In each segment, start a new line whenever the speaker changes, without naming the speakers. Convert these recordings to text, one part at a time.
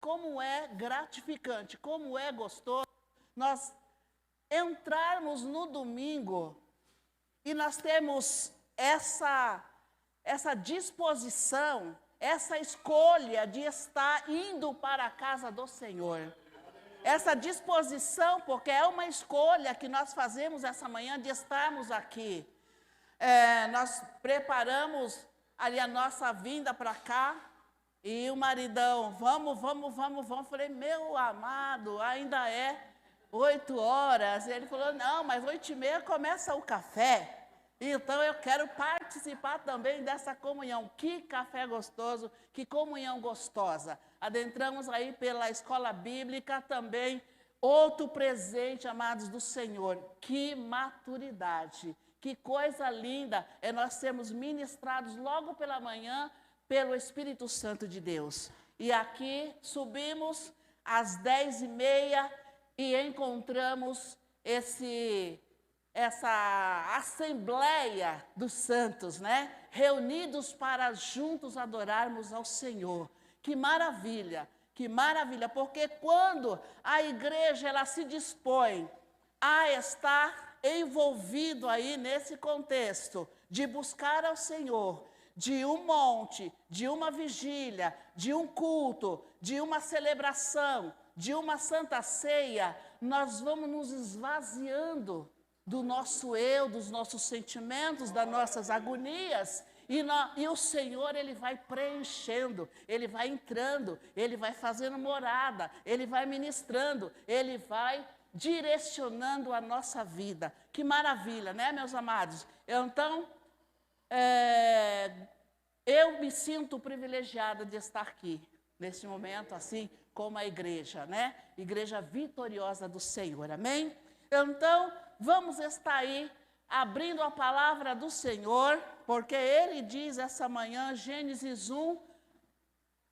como é gratificante, como é gostoso nós entrarmos no domingo e nós temos essa disposição, essa escolha de estar indo para a casa do Senhor. Essa disposição, porque é uma escolha que nós fazemos essa manhã de estarmos aqui. Nós preparamos ali a nossa vinda para cá, e o maridão, vamos. Falei, meu amado, ainda é 8 horas. Ele falou, não, mas 8h30 começa o café. Então eu quero participar também dessa comunhão. Que café gostoso, que comunhão gostosa. Adentramos aí pela escola bíblica também. Outro presente, amados do Senhor. Que maturidade. Que coisa linda é nós sermos ministrados logo pela manhã pelo Espírito Santo de Deus. E aqui subimos às 10h30 e encontramos essa assembleia dos santos, né? Reunidos para juntos adorarmos ao Senhor. Que maravilha, porque quando a igreja ela se dispõe a estar envolvido aí nesse contexto de buscar ao Senhor, de um monte, de uma vigília, de um culto, de uma celebração, de uma santa ceia, nós vamos nos esvaziando do nosso eu, dos nossos sentimentos, das nossas agonias, e o Senhor, Ele vai preenchendo, Ele vai entrando, Ele vai fazendo morada, Ele vai ministrando, Ele vai direcionando a nossa vida. Que maravilha, né, meus amados? Então, eu me sinto privilegiada de estar aqui, nesse momento, assim como a igreja, né? Igreja vitoriosa do Senhor, amém? Então, vamos estar aí, abrindo a palavra do Senhor, porque Ele diz essa manhã, Gênesis 1,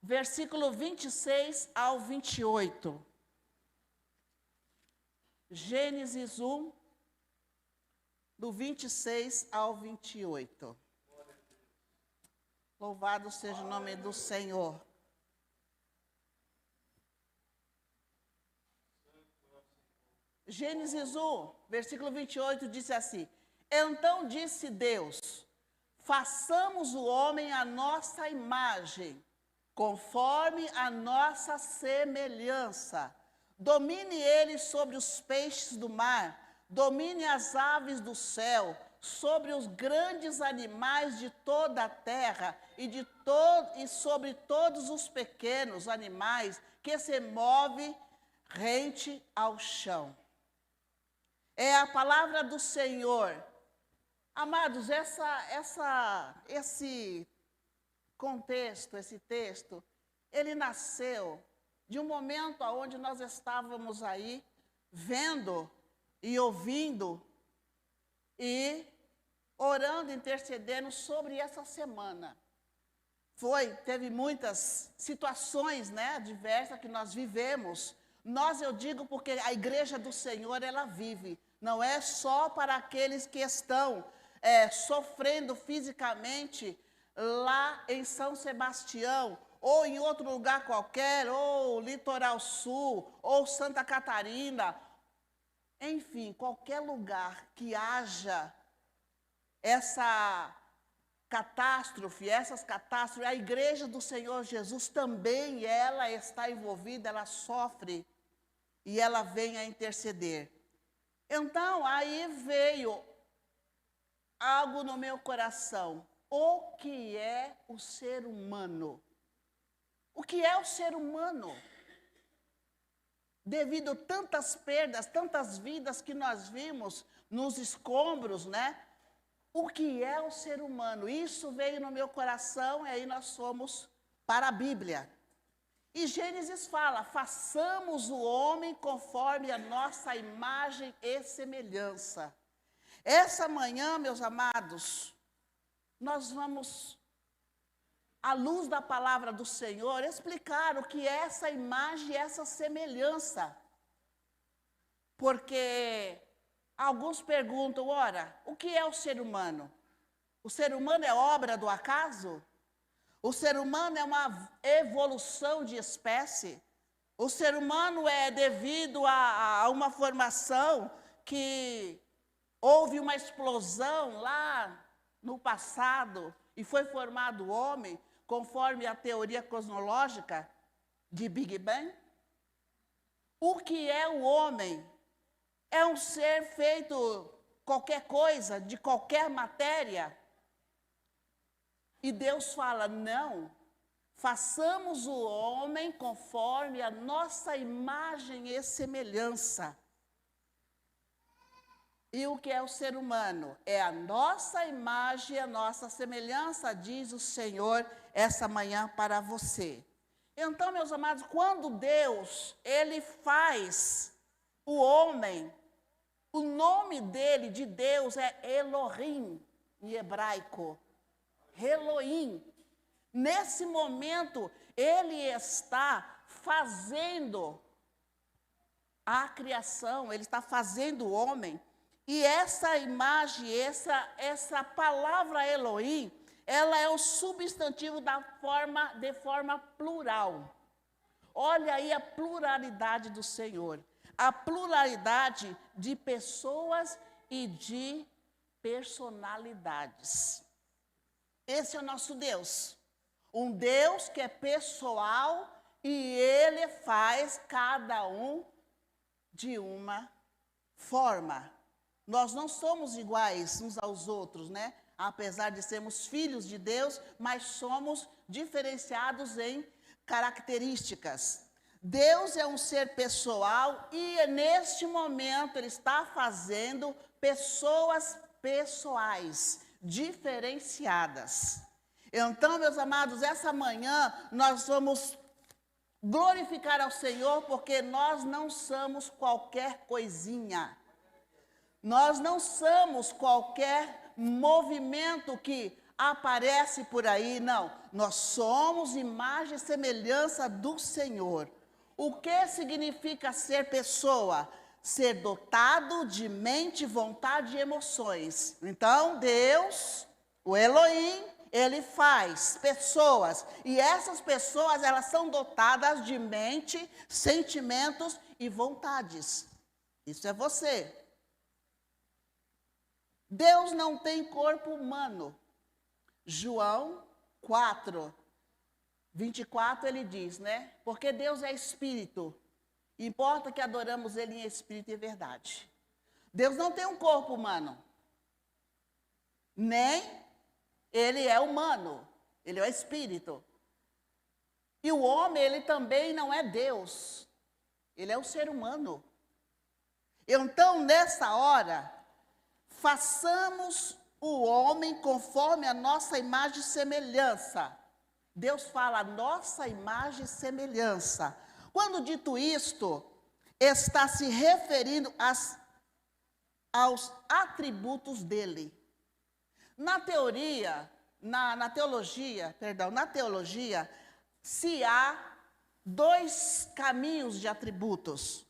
versículo 26 ao 28. Gênesis 1, do 26 ao 28. Louvado seja o nome do Senhor. Gênesis 1, versículo 28, diz assim: Então disse Deus, façamos o homem à nossa imagem, conforme a nossa semelhança. Domine ele sobre os peixes do mar, domine as aves do céu, sobre os grandes animais de toda a terra e sobre todos os pequenos animais que se movem rente ao chão. É a palavra do Senhor. Amados, esse contexto, esse texto, ele nasceu de um momento onde nós estávamos aí vendo e ouvindo e orando, intercedendo sobre essa semana. Teve muitas situações, né, diversas que nós vivemos. Eu digo porque a igreja do Senhor, ela vive. Não é só para aqueles que estão sofrendo fisicamente lá em São Sebastião, ou em outro lugar qualquer, ou Litoral Sul, ou Santa Catarina. Enfim, qualquer lugar que haja essas catástrofes, a igreja do Senhor Jesus também, ela está envolvida, ela sofre e ela vem a interceder. Então, aí veio algo no meu coração. O que é o ser humano? O que é o ser humano? Devido a tantas perdas, tantas vidas que nós vimos nos escombros, né? O que é o ser humano? Isso veio no meu coração e aí nós fomos para a Bíblia. E Gênesis fala, façamos o homem conforme a nossa imagem e semelhança. Essa manhã, meus amados, nós vamos, à luz da palavra do Senhor, explicar o que é essa imagem e essa semelhança. Porque alguns perguntam, ora, o que é o ser humano? O ser humano é obra do acaso? O ser humano é uma evolução de espécie? O ser humano é devido a uma formação que houve uma explosão lá no passado e foi formado o homem, conforme a teoria cosmológica de Big Bang. O que é o homem? É um ser feito qualquer coisa, de qualquer matéria. E Deus fala, não, façamos o homem conforme a nossa imagem e semelhança. E o que é o ser humano? É a nossa imagem e a nossa semelhança, diz o Senhor essa manhã para você. Então, meus amados, quando Deus, Ele faz o homem, o nome dele, de Deus, é Elohim, em hebraico. Elohim. Nesse momento, Ele está fazendo a criação, Ele está fazendo o homem. E essa imagem, essa palavra Elohim, ela é o substantivo de forma plural. Olha aí a pluralidade do Senhor. A pluralidade de pessoas e de personalidades. Esse é o nosso Deus. Um Deus que é pessoal e Ele faz cada um de uma forma. Nós não somos iguais uns aos outros, né? Apesar de sermos filhos de Deus, mas somos diferenciados em características. Deus é um ser pessoal e neste momento Ele está fazendo pessoas pessoais, diferenciadas. Então, meus amados, essa manhã nós vamos glorificar ao Senhor porque nós não somos qualquer coisinha. Nós não somos qualquer movimento que aparece por aí, não. Nós somos imagem e semelhança do Senhor. O que significa ser pessoa? Ser dotado de mente, vontade e emoções. Então, Deus, o Elohim, Ele faz pessoas. E essas pessoas, elas são dotadas de mente, sentimentos e vontades. Isso é você. Deus não tem corpo humano. João 4, 24, ele diz, né? Porque Deus é espírito. Importa que adoramos Ele em espírito e verdade. Deus não tem um corpo humano. Nem Ele é humano. Ele é espírito. E o homem, ele também não é Deus. Ele é um ser humano. Então, nessa hora, façamos o homem conforme a nossa imagem e semelhança. Deus fala, nossa imagem e semelhança. Quando dito isto, está se referindo aos atributos dele. Na teologia, se há dois caminhos de atributos.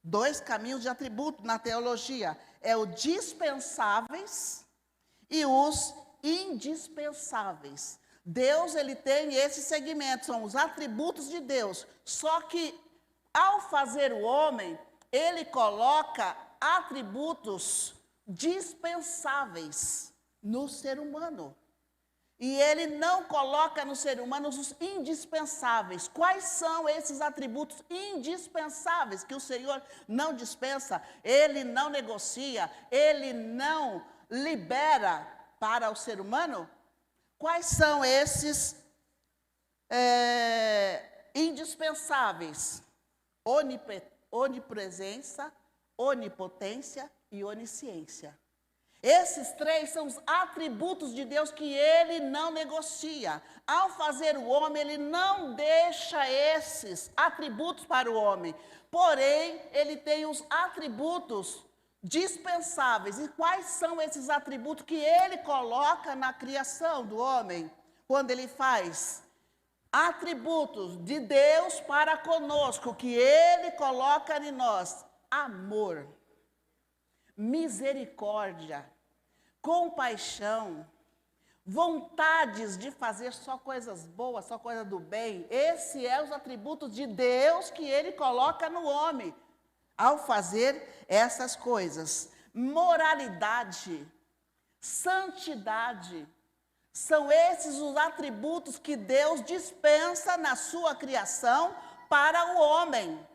Dois caminhos de atributo na teologia. É o dispensáveis e os indispensáveis. Deus, ele tem esse segmento, são os atributos de Deus. Só que, ao fazer o homem, ele coloca atributos dispensáveis no ser humano. E ele não coloca no ser humano os indispensáveis. Quais são esses atributos indispensáveis que o Senhor não dispensa, Ele não negocia, Ele não libera para o ser humano? Quais são esses indispensáveis? Onipresença, onipotência e onisciência. Esses três são os atributos de Deus que Ele não negocia. Ao fazer o homem, Ele não deixa esses atributos para o homem. Porém, Ele tem os atributos dispensáveis. E quais são esses atributos que Ele coloca na criação do homem? Quando Ele faz atributos de Deus para conosco, que Ele coloca em nós: amor, misericórdia, compaixão, vontades de fazer só coisas boas, só coisa do bem. Esses são os atributos de Deus que Ele coloca no homem ao fazer essas coisas. Moralidade, santidade, são esses os atributos que Deus dispensa na sua criação para o homem.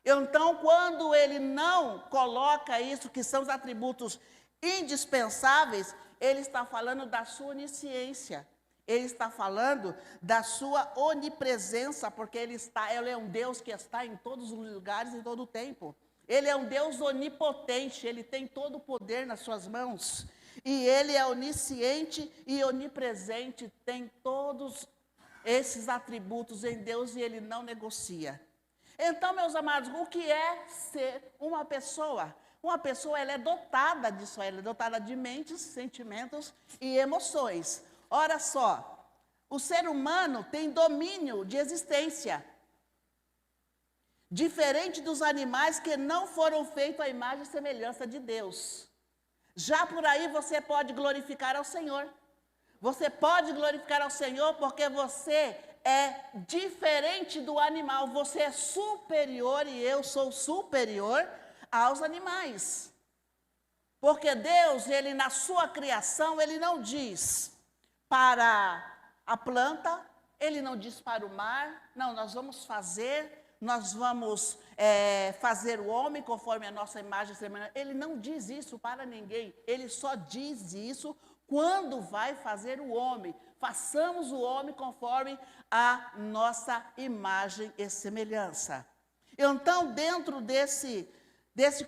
Então, quando Ele não coloca isso, que são os atributos indispensáveis, Ele está falando da sua onisciência. Ele está falando da sua onipresença, porque Ele é um Deus que está em todos os lugares, em todo o tempo. Ele é um Deus onipotente, Ele tem todo o poder nas suas mãos. E Ele é onisciente e onipresente, tem todos esses atributos em Deus e Ele não negocia. Então, meus amados, o que é ser uma pessoa? Uma pessoa, ela é dotada disso, ela é dotada de mentes, sentimentos e emoções. Ora só, o ser humano tem domínio de existência, diferente dos animais que não foram feitos à imagem e semelhança de Deus. Já por aí você pode glorificar ao Senhor. Você pode glorificar ao Senhor porque você é diferente do animal. Você é superior e eu sou superior aos animais. Porque Deus, Ele na sua criação, Ele não diz para a planta, Ele não diz para o mar, não, nós vamos fazer o homem conforme a nossa imagem e semelhança. Ele não diz isso para ninguém, Ele só diz isso quando vai fazer o homem. Façamos o homem conforme a nossa imagem e semelhança. Então, dentro desse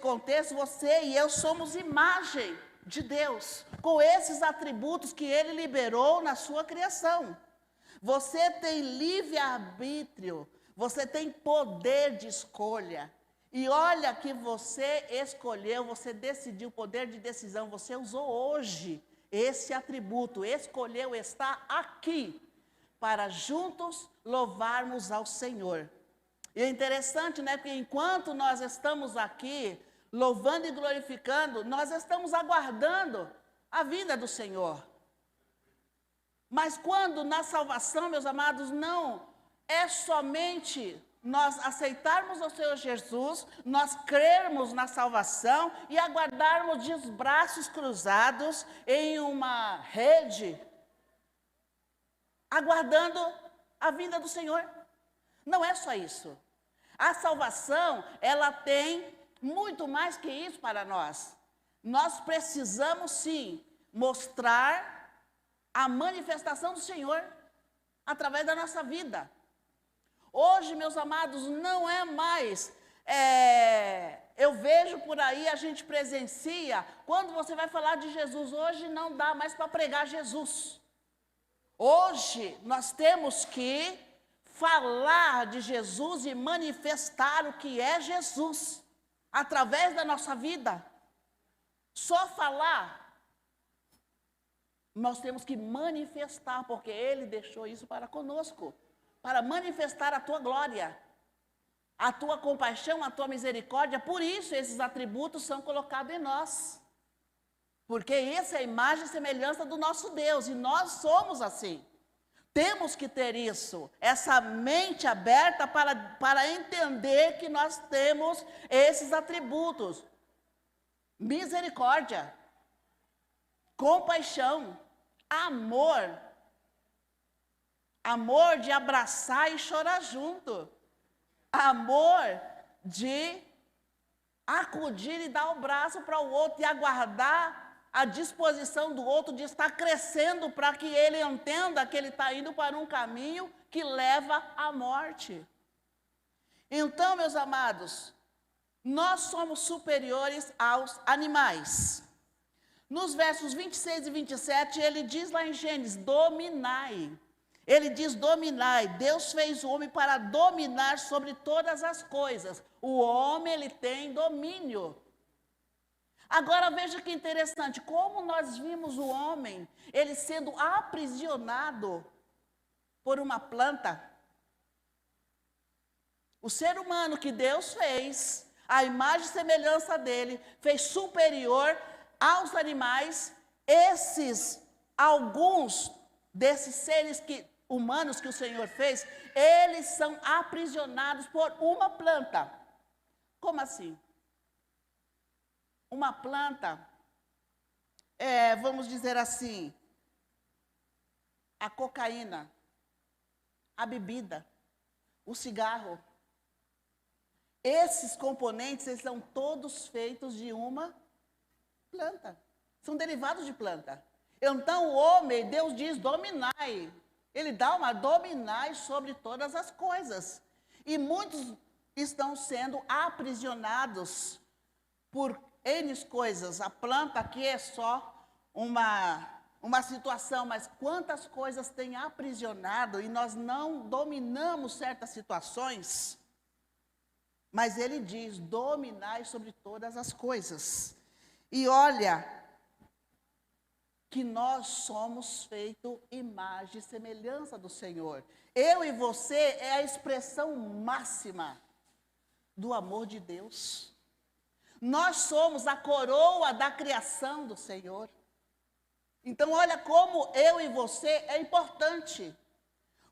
contexto, você e eu somos imagem de Deus, com esses atributos que Ele liberou na sua criação. Você tem livre-arbítrio, você tem poder de escolha. E olha que você escolheu, você decidiu, poder de decisão, você usou hoje esse atributo, escolheu estar aqui, para juntos louvarmos ao Senhor. E é interessante, né, porque enquanto nós estamos aqui, louvando e glorificando, nós estamos aguardando a vinda do Senhor. Mas quando na salvação, meus amados, não é somente nós aceitarmos o Senhor Jesus, nós crermos na salvação e aguardarmos de braços cruzados em uma rede, aguardando a vinda do Senhor. Não é só isso. A salvação, ela tem muito mais que isso para nós. Nós precisamos, sim, mostrar a manifestação do Senhor através da nossa vida. Hoje, meus amados, não é mais, eu vejo por aí, a gente presencia, quando você vai falar de Jesus, hoje não dá mais para pregar Jesus. Hoje, nós temos que falar de Jesus e manifestar o que é Jesus, através da nossa vida. Só falar, nós temos que manifestar, porque Ele deixou isso para conosco, para manifestar a tua glória, a tua compaixão, a tua misericórdia. Por isso esses atributos são colocados em nós, porque essa é a imagem e semelhança do nosso Deus, e nós somos assim. Temos que ter isso, essa mente aberta para entender que nós temos esses atributos: misericórdia, compaixão, amor de abraçar e chorar junto, amor de acudir e dar o braço para o outro e aguardar a disposição do outro de estar crescendo para que ele entenda que ele está indo para um caminho que leva à morte. Então, meus amados, nós somos superiores aos animais. Nos versos 26 e 27, ele diz lá em Gênesis, dominai. Ele diz dominai. Deus fez o homem para dominar sobre todas as coisas. O homem, ele tem domínio. Agora veja que interessante, como nós vimos o homem, ele sendo aprisionado por uma planta. O ser humano que Deus fez, a imagem e semelhança dele, fez superior aos animais. Esses alguns desses seres humanos que o Senhor fez, eles são aprisionados por uma planta. Como assim? Uma planta, vamos dizer assim, a cocaína, a bebida, o cigarro. Esses componentes, eles são todos feitos de uma planta. São derivados de planta. Então o homem, Deus diz, dominai. Ele dá uma dominai sobre todas as coisas. E muitos estão sendo aprisionados por N coisas. A planta aqui é só uma situação, mas quantas coisas tem aprisionado e nós não dominamos certas situações. Mas ele diz, dominai sobre todas as coisas. E olha, que nós somos feito imagem e semelhança do Senhor. Eu e você é a expressão máxima do amor de Deus. Nós somos a coroa da criação do Senhor. Então, olha como eu e você é importante.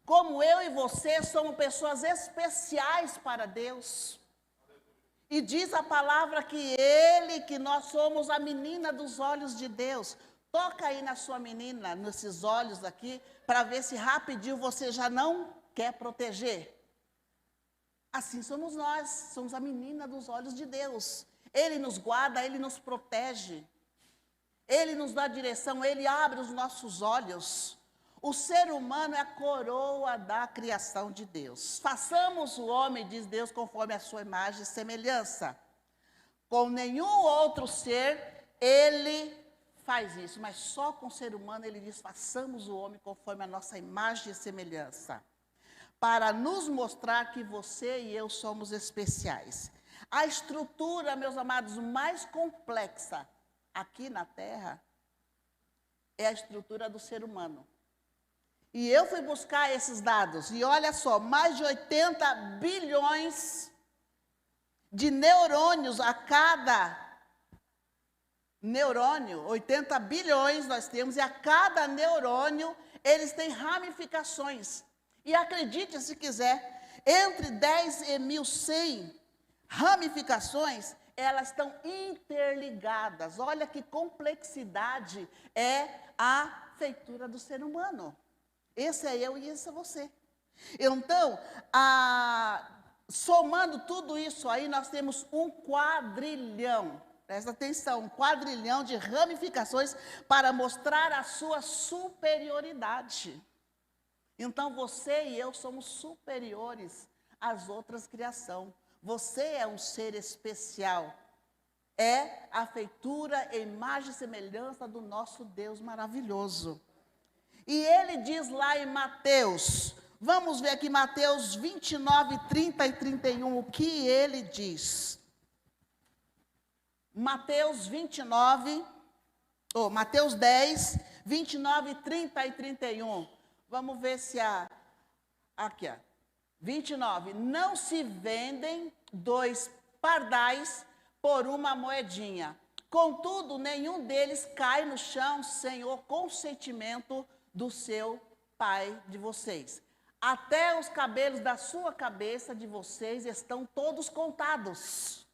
Como eu e você somos pessoas especiais para Deus. E diz a palavra que nós somos a menina dos olhos de Deus. Toca aí na sua menina, nesses olhos aqui, para ver se rapidinho você já não quer proteger. Assim somos nós, somos a menina dos olhos de Deus. Ele nos guarda, Ele nos protege. Ele nos dá direção, Ele abre os nossos olhos. O ser humano é a coroa da criação de Deus. Façamos o homem, diz Deus, conforme a sua imagem e semelhança. Com nenhum outro ser, Ele faz isso, mas só com o ser humano ele diz, façamos o homem conforme a nossa imagem e semelhança, para nos mostrar que você e eu somos especiais. A estrutura, meus amados, mais complexa aqui na Terra é a estrutura do ser humano. E eu fui buscar esses dados, e olha só, mais de 80 bilhões de neurônios a cada neurônio, 80 bilhões nós temos, e a cada neurônio, eles têm ramificações. E acredite se quiser, entre 10 e 1.100 ramificações, elas estão interligadas. Olha que complexidade é a feitura do ser humano. Esse é eu e esse é você. Então, somando tudo isso aí, nós temos um quadrilhão. Presta atenção, um quadrilhão de ramificações para mostrar a sua superioridade. Então, você e eu somos superiores às outras criações. Você é um ser especial. É a feitura, imagem e semelhança do nosso Deus maravilhoso. E ele diz lá em Mateus, vamos ver aqui Mateus 29, 30 e 31, o que ele diz. Mateus 10, 29, 30 e 31. Vamos ver se aqui, 29. Não se vendem 2 pardais por uma moedinha. Contudo, nenhum deles cai no chão sem o consentimento do seu Pai de vocês. Até os cabelos da sua cabeça de vocês estão todos contados.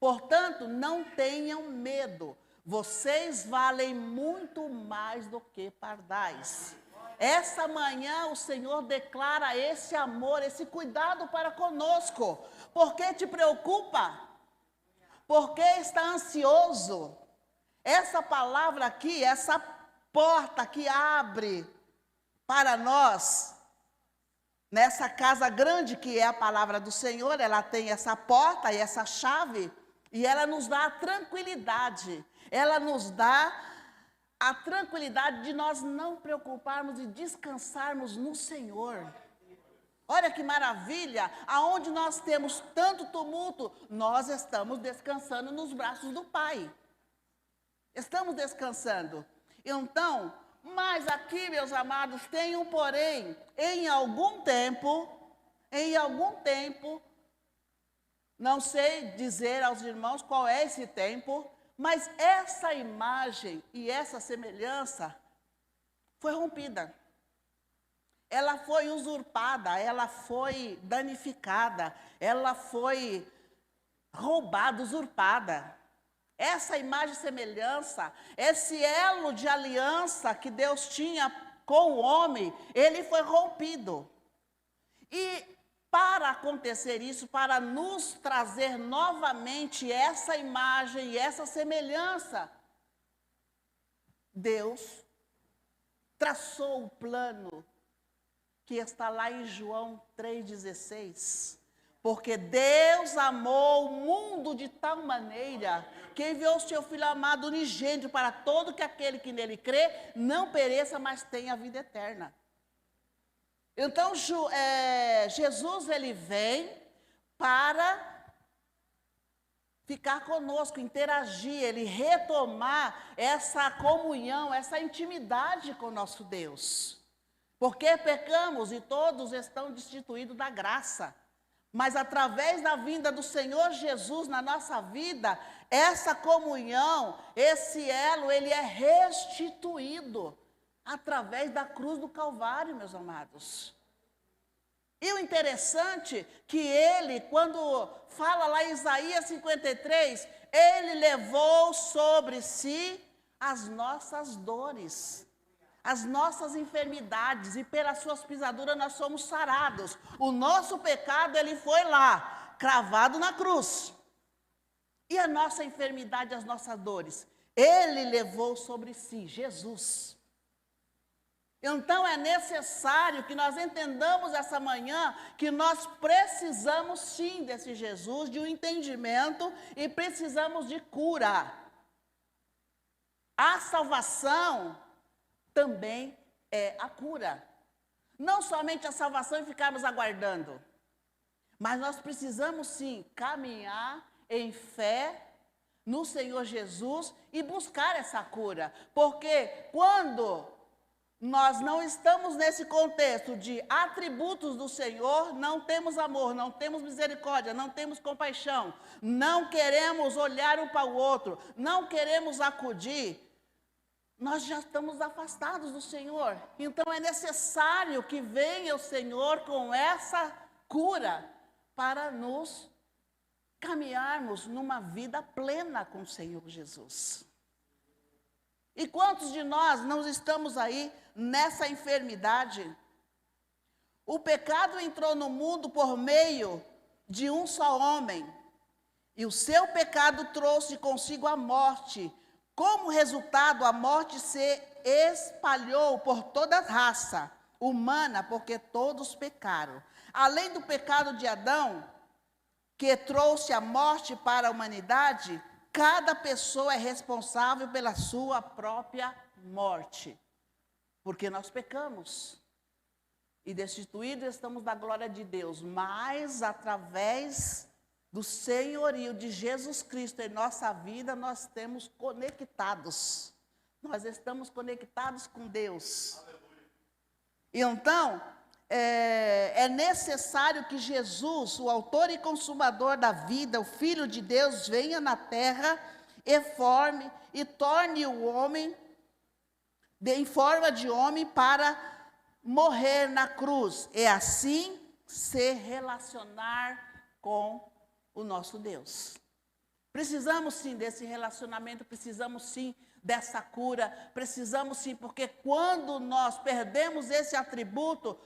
Portanto, não tenham medo, vocês valem muito mais do que pardais. Essa manhã o Senhor declara esse amor, esse cuidado para conosco. Por que te preocupa? Por que está ansioso? Essa palavra aqui, essa porta que abre para nós, nessa casa grande que é a palavra do Senhor, ela tem essa porta e essa chave. E ela nos dá a tranquilidade, ela nos dá a tranquilidade de nós não preocuparmos e descansarmos no Senhor. Olha que maravilha, aonde nós temos tanto tumulto, nós estamos descansando nos braços do Pai. Estamos descansando. Então, mas aqui, meus amados, tem um porém, em algum tempo, não sei dizer aos irmãos qual é esse tempo, mas essa imagem e essa semelhança foi rompida. Ela foi usurpada, ela foi danificada, ela foi roubada, usurpada. Essa imagem e semelhança, esse elo de aliança que Deus tinha com o homem, ele foi rompido. E para acontecer isso, para nos trazer novamente essa imagem e essa semelhança, Deus traçou o plano que está lá em João 3,16. Porque Deus amou o mundo de tal maneira que enviou o seu Filho amado unigênito para todo que aquele que nele crê não pereça, mas tenha a vida eterna. Então, Jesus, ele vem para ficar conosco, interagir, ele retomar essa comunhão, essa intimidade com o nosso Deus. Porque pecamos e todos estão destituídos da graça. Mas através da vinda do Senhor Jesus na nossa vida, essa comunhão, esse elo, ele é restituído através da cruz do Calvário, meus amados. E o interessante é que ele, quando fala lá em Isaías 53, ele levou sobre si as nossas dores, as nossas enfermidades, e pelas suas pisaduras nós somos sarados. O nosso pecado, ele foi lá, cravado na cruz. E a nossa enfermidade, as nossas dores, ele levou sobre si, Jesus. Então é necessário que nós entendamos essa manhã que nós precisamos sim desse Jesus, de um entendimento, e precisamos de cura. A salvação também é a cura. Não somente a salvação e ficarmos aguardando, mas nós precisamos sim caminhar em fé no Senhor Jesus e buscar essa cura. Porque quando nós não estamos nesse contexto de atributos do Senhor, não temos amor, não temos misericórdia, não temos compaixão, não queremos olhar um para o outro, não queremos acudir, nós já estamos afastados do Senhor. Então é necessário que venha o Senhor com essa cura para nos caminharmos numa vida plena com o Senhor Jesus. E quantos de nós não estamos aí nessa enfermidade? O pecado entrou no mundo por meio de um só homem, e o seu pecado trouxe consigo a morte. Como resultado, a morte se espalhou por toda a raça humana, porque todos pecaram. Além do pecado de Adão, que trouxe a morte para a humanidade, cada pessoa é responsável pela sua própria morte. Porque nós pecamos. E destituídos estamos da glória de Deus. Mas através do senhorio de Jesus Cristo em nossa vida, nós estamos conectados. Nós estamos conectados com Deus. E então, é necessário que Jesus, o autor e consumador da vida, o Filho de Deus, venha na terra e forme e torne o homem em forma de homem para morrer na cruz. E assim se relacionar com o nosso Deus. Precisamos sim desse relacionamento, precisamos sim dessa cura, precisamos sim, porque quando nós perdemos esse atributo,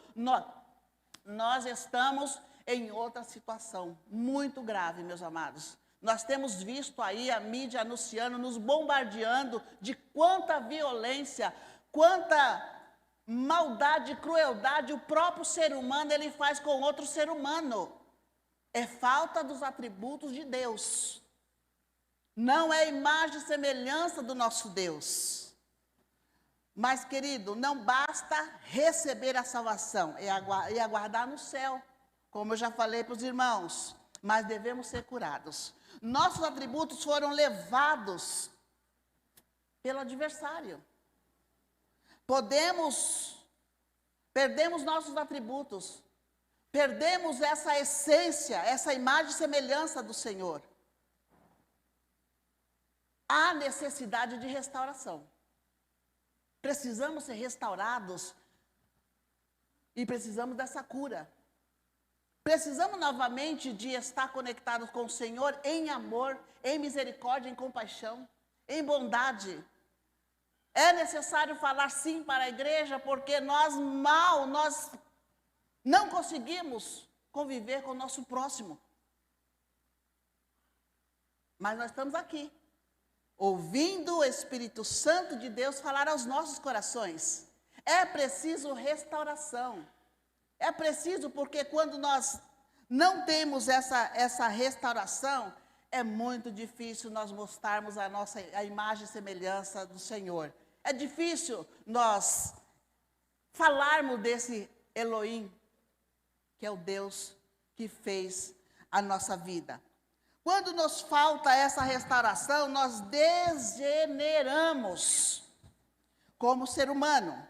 nós estamos em outra situação muito grave, meus amados. Nós temos visto aí a mídia anunciando, nos bombardeando de quanta violência, quanta maldade, crueldade o próprio ser humano ele faz com outro ser humano. É falta dos atributos de Deus. Não é imagem e semelhança do nosso Deus. Mas, querido, não basta receber a salvação e aguardar no céu, como eu já falei para os irmãos, mas devemos ser curados. Nossos atributos foram levados pelo adversário. Perdemos nossos atributos, perdemos essa essência, essa imagem e semelhança do Senhor. Há necessidade de restauração. precisamos ser restaurados e precisamos dessa cura. Precisamos novamente de estar conectados com o Senhor em amor, em misericórdia, em compaixão, em bondade. É necessário falar sim para a igreja, porque nós não conseguimos conviver com o nosso próximo. Mas nós estamos aqui, ouvindo o Espírito Santo de Deus falar aos nossos corações. É preciso restauração. É preciso, porque quando nós não temos essa restauração, é muito difícil nós mostrarmos a imagem e semelhança do Senhor. É difícil nós falarmos desse Elohim, que é o Deus que fez a nossa vida. Quando nos falta essa restauração, nós degeneramos como ser humano.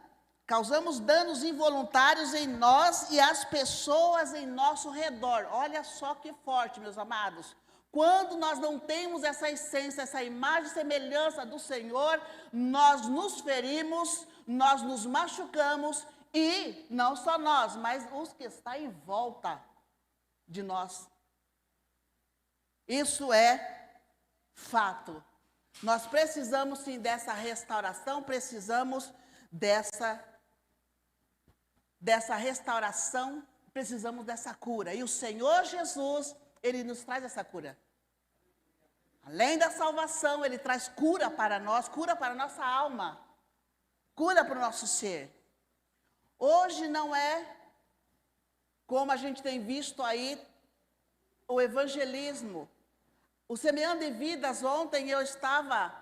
Causamos danos involuntários em nós e as pessoas em nosso redor. Olha só que forte, meus amados. Quando nós não temos essa essência, essa imagem e semelhança do Senhor, nós nos ferimos, nós nos machucamos e não só nós, mas os que estão em volta de nós. Isso é fato. Nós precisamos sim dessa restauração, precisamos dessa restauração, precisamos dessa cura. E o Senhor Jesus, Ele nos traz essa cura. Além da salvação, Ele traz cura para nós, cura para a nossa alma, cura para o nosso ser. Hoje não é como a gente tem visto aí o evangelismo. O Semeando em Vidas, ontem eu estava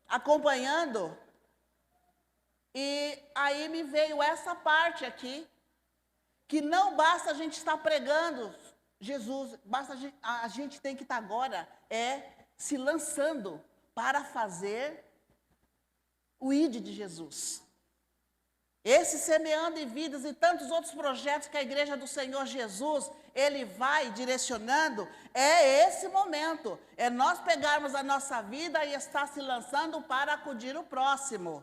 acompanhando, e aí me veio essa parte aqui, que não basta a gente estar pregando Jesus, basta a gente tem que estar agora se lançando para fazer o ID de Jesus. Esse Semeando em Vidas e tantos outros projetos que a Igreja do Senhor Jesus, Ele vai direcionando, é esse momento. É nós pegarmos a nossa vida e estar se lançando para acudir o próximo.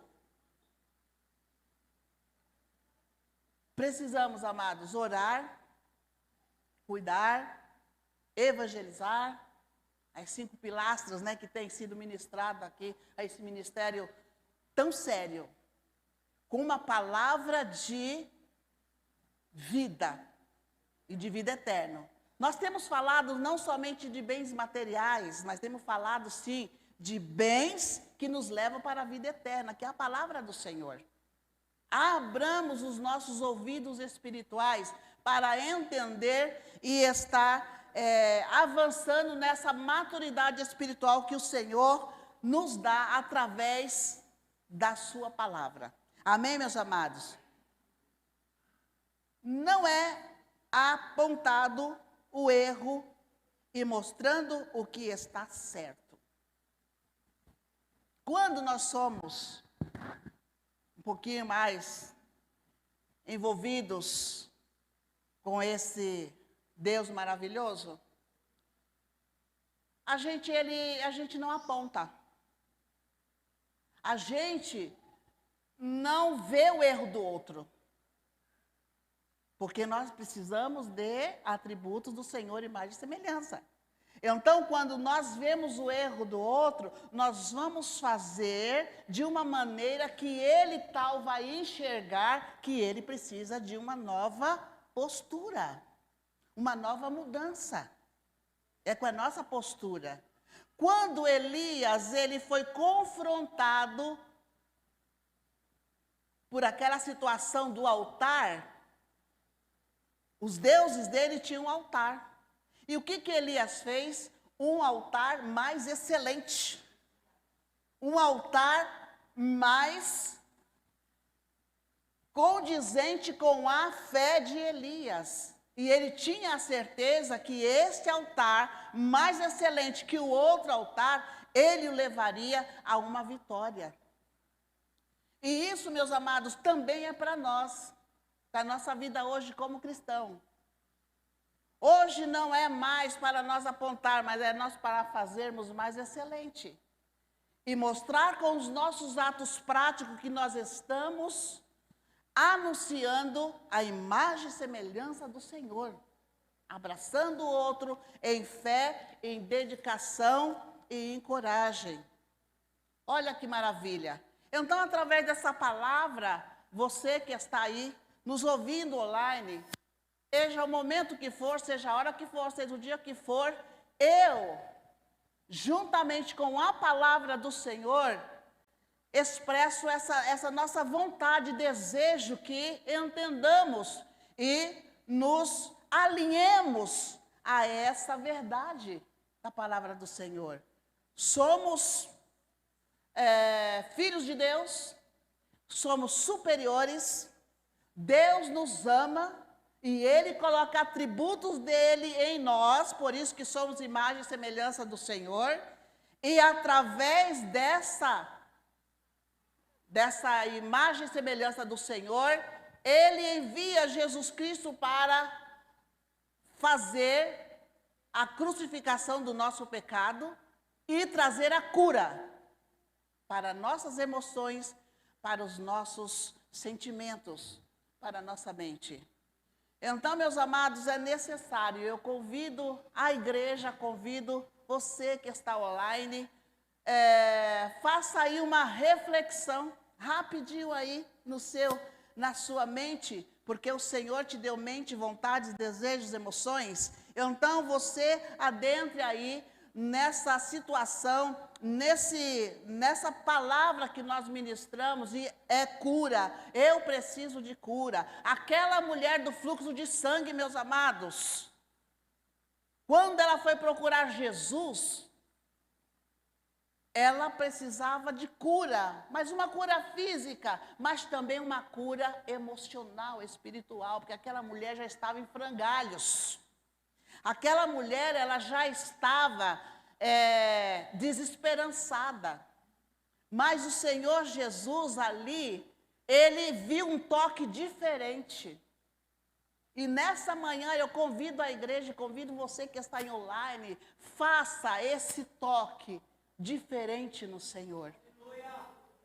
Precisamos, amados, orar, cuidar, evangelizar, as 5 pilastras, né, que tem sido ministrado aqui, a esse ministério tão sério, com uma palavra de vida e de vida eterna. Nós temos falado não somente de bens materiais, mas temos falado sim de bens que nos levam para a vida eterna, que é a palavra do Senhor. Abramos os nossos ouvidos espirituais para entender e estar avançando nessa maturidade espiritual que o Senhor nos dá através da sua palavra. Amém, meus amados? Não é apontado o erro e mostrando o que está certo. Quando nós somos um pouquinho mais envolvidos com esse Deus maravilhoso, a gente não aponta. A gente não vê o erro do outro. Porque nós precisamos de atributos do Senhor, imagem e semelhança. Então, quando nós vemos o erro do outro, nós vamos fazer de uma maneira que ele tal vai enxergar que ele precisa de uma nova postura, uma nova mudança. É com a nossa postura. Quando Elias, ele foi confrontado por aquela situação do altar, os deuses dele tinham um altar. E o que Elias fez? Um altar mais excelente. Um altar mais condizente com a fé de Elias. E ele tinha a certeza que este altar, mais excelente que o outro altar, ele o levaria a uma vitória. E isso, meus amados, também é para nós, para a nossa vida hoje como cristão. Hoje não é mais para nós apontar, mas é nós para fazermos mais excelente. e mostrar com os nossos atos práticos que nós estamos anunciando a imagem e semelhança do Senhor, abraçando o outro em fé, em dedicação e em coragem. Olha que maravilha. Então, através dessa palavra, você que está aí nos ouvindo online, seja o momento que for, seja a hora que for, seja o dia que for, eu, juntamente com a palavra do Senhor, expresso essa nossa vontade, desejo que entendamos e nos alinhemos a essa verdade da palavra do Senhor. Somos filhos de Deus, somos superiores, Deus nos ama e Ele coloca atributos dele em nós, por isso que somos imagem e semelhança do Senhor, e através dessa imagem e semelhança do Senhor, Ele envia Jesus Cristo para fazer a crucificação do nosso pecado e trazer a cura para nossas emoções, para os nossos sentimentos, para a nossa mente. Então, meus amados, é necessário, eu convido a igreja, convido você que está online, faça aí uma reflexão, rapidinho aí na sua mente, porque o Senhor te deu mente, vontades, desejos, emoções. Então, você adentre aí nessa situação, nessa palavra que nós ministramos, e é cura. Eu preciso de cura. Aquela mulher do fluxo de sangue, meus amados, quando ela foi procurar Jesus, ela precisava de cura, mas uma cura física, mas também uma cura emocional, espiritual, porque aquela mulher já estava em frangalhos. Aquela mulher, ela já estava desesperançada. Mas o Senhor Jesus ali, Ele viu um toque diferente. E nessa manhã eu convido a igreja, convido você que está em online, faça esse toque diferente no Senhor.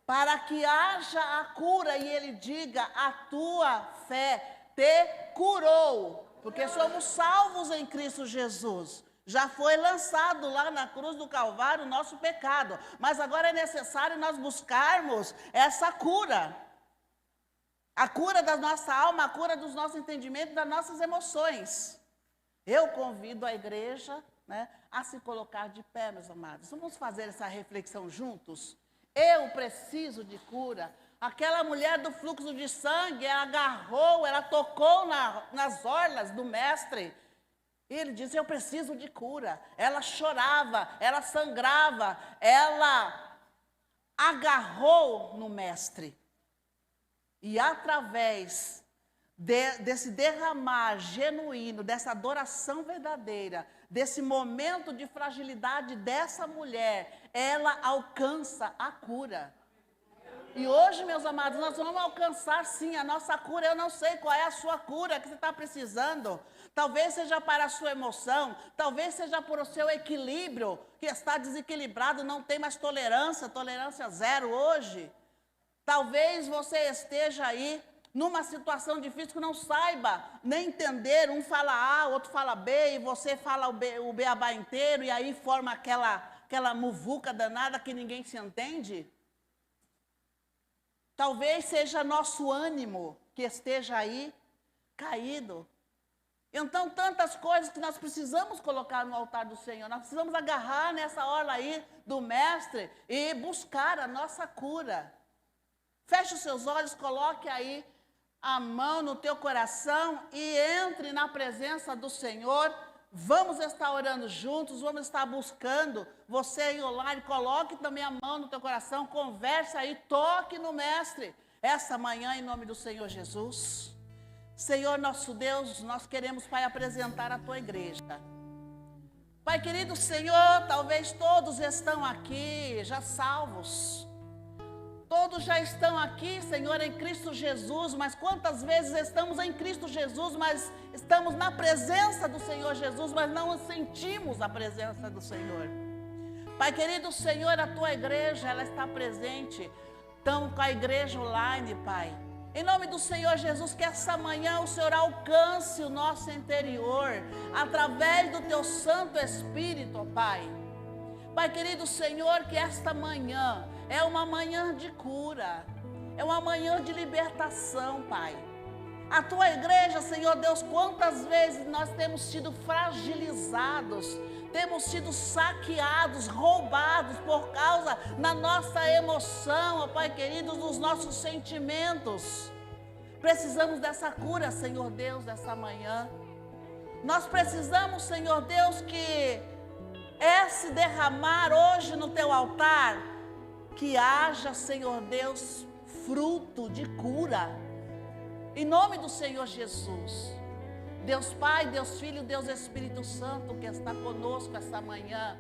Para que haja a cura e Ele diga, a tua fé te curou. Porque somos salvos em Cristo Jesus. Já foi lançado lá na cruz do Calvário o nosso pecado. Mas agora é necessário nós buscarmos essa cura. A cura da nossa alma, a cura dos nossos entendimentos, das nossas emoções. Eu convido a igreja, a se colocar de pé, meus amados. Vamos fazer essa reflexão juntos? Eu preciso de cura. Aquela mulher do fluxo de sangue, ela agarrou, ela tocou nas orlas do mestre. E ele disse, eu preciso de cura. Ela chorava, ela sangrava, ela agarrou no mestre. E através desse derramar genuíno, dessa adoração verdadeira, desse momento de fragilidade dessa mulher, ela alcança a cura. E hoje, meus amados, nós vamos alcançar sim a nossa cura. Eu não sei qual é a sua cura que você está precisando. Talvez seja para a sua emoção, talvez seja por o seu equilíbrio, que está desequilibrado, não tem mais tolerância zero hoje. Talvez você esteja aí numa situação difícil que não saiba nem entender. Um fala A, o outro fala B, e você fala o beabá inteiro, e aí forma aquela muvuca danada que ninguém se entende. Talvez seja nosso ânimo que esteja aí caído. Então, tantas coisas que nós precisamos colocar no altar do Senhor. Nós precisamos agarrar nessa orla aí do Mestre e buscar a nossa cura. Feche os seus olhos, coloque aí a mão no teu coração e entre na presença do Senhor. Vamos estar orando juntos, vamos estar buscando. Você aí online, coloque também a mão no teu coração, converse aí, toque no Mestre. Essa manhã, em nome do Senhor Jesus. Senhor nosso Deus, nós queremos, Pai, apresentar a Tua igreja. Pai querido Senhor, talvez todos estão aqui já salvos. Todos já estão aqui, Senhor, em Cristo Jesus, mas quantas vezes estamos em Cristo Jesus, mas estamos na presença do Senhor Jesus, mas não sentimos a presença do Senhor. Pai querido, Senhor, a tua igreja, ela está presente. Estamos com a igreja online, Pai. Em nome do Senhor Jesus, que essa manhã o Senhor alcance o nosso interior, através do teu Santo Espírito, ó Pai. Pai querido Senhor, que esta manhã é uma manhã de cura, é uma manhã de libertação, Pai. A tua igreja, Senhor Deus, quantas vezes nós temos sido fragilizados, temos sido saqueados, roubados por causa da nossa emoção, ó Pai querido, dos nossos sentimentos. Precisamos dessa cura, Senhor Deus, dessa manhã. Nós precisamos, Senhor Deus, que esse derramar hoje no teu altar, que haja, Senhor Deus, fruto de cura. Em nome do Senhor Jesus. Deus Pai, Deus Filho, Deus Espírito Santo que está conosco essa manhã.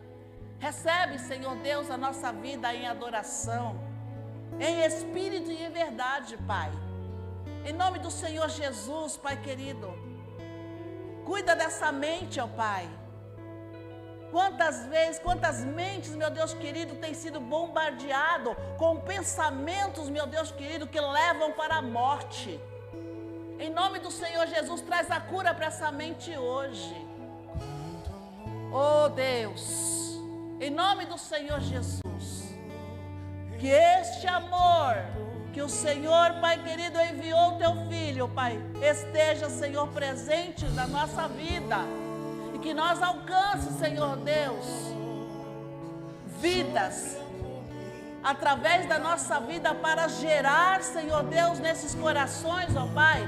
Recebe, Senhor Deus, a nossa vida em adoração, em espírito e em verdade, Pai. Em nome do Senhor Jesus, Pai querido. Cuida dessa mente, ó Pai. Quantas vezes, quantas mentes, meu Deus querido, têm sido bombardeado com pensamentos, meu Deus querido, que levam para a morte. Em nome do Senhor Jesus, traz a cura para essa mente hoje. Oh Deus, em nome do Senhor Jesus, que este amor que o Senhor, Pai querido, enviou o teu Filho, Pai, esteja, Senhor, presente na nossa vida. E que nós alcance, Senhor Deus, vidas, através da nossa vida, para gerar, Senhor Deus, nesses corações, ó Pai,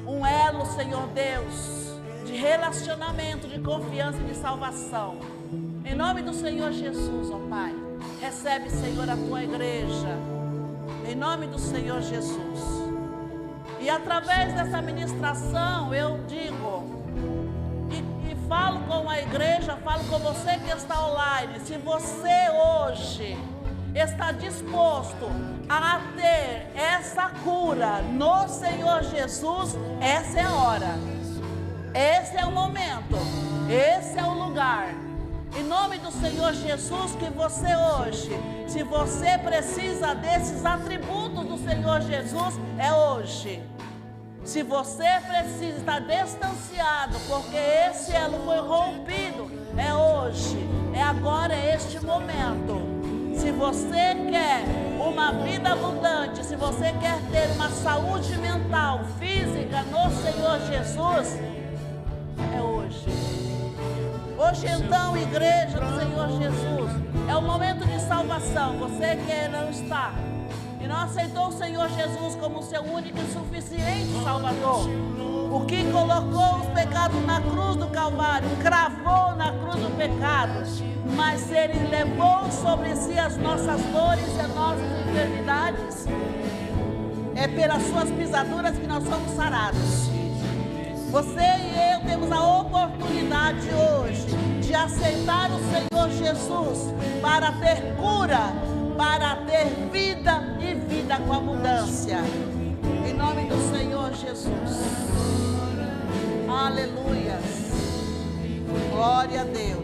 um elo, Senhor Deus, de relacionamento, de confiança e de salvação. Em nome do Senhor Jesus, ó Pai, recebe, Senhor, a tua igreja. Em nome do Senhor Jesus. E através dessa ministração, eu digo, e falo com a igreja, falo com você que está online. Se você hoje está disposto a ter essa cura no Senhor Jesus, essa é a hora, esse é o momento, esse é o lugar. Em nome do Senhor Jesus, que você hoje, se você precisa desses atributos do Senhor Jesus, é hoje. Se você precisa estar distanciado, porque esse elo foi rompido, é hoje, é agora, é este momento. Se você quer uma vida abundante, se você quer ter uma saúde mental, física no Senhor Jesus, é hoje. Hoje então, igreja do Senhor Jesus, é o momento de salvação. Você que não está e não aceitou o Senhor Jesus como seu único e suficiente Salvador, o que colocou os pecados na cruz do Calvário, cravou na cruz do pecado, mas Ele levou sobre si as nossas dores e as nossas enfermidades. É pelas suas pisaduras que nós somos sarados. Você e eu temos a oportunidade hoje de aceitar o Senhor Jesus para ter cura, para ter vida e vida com abundância. Em nome do Senhor Jesus. Aleluia. Glória a Deus.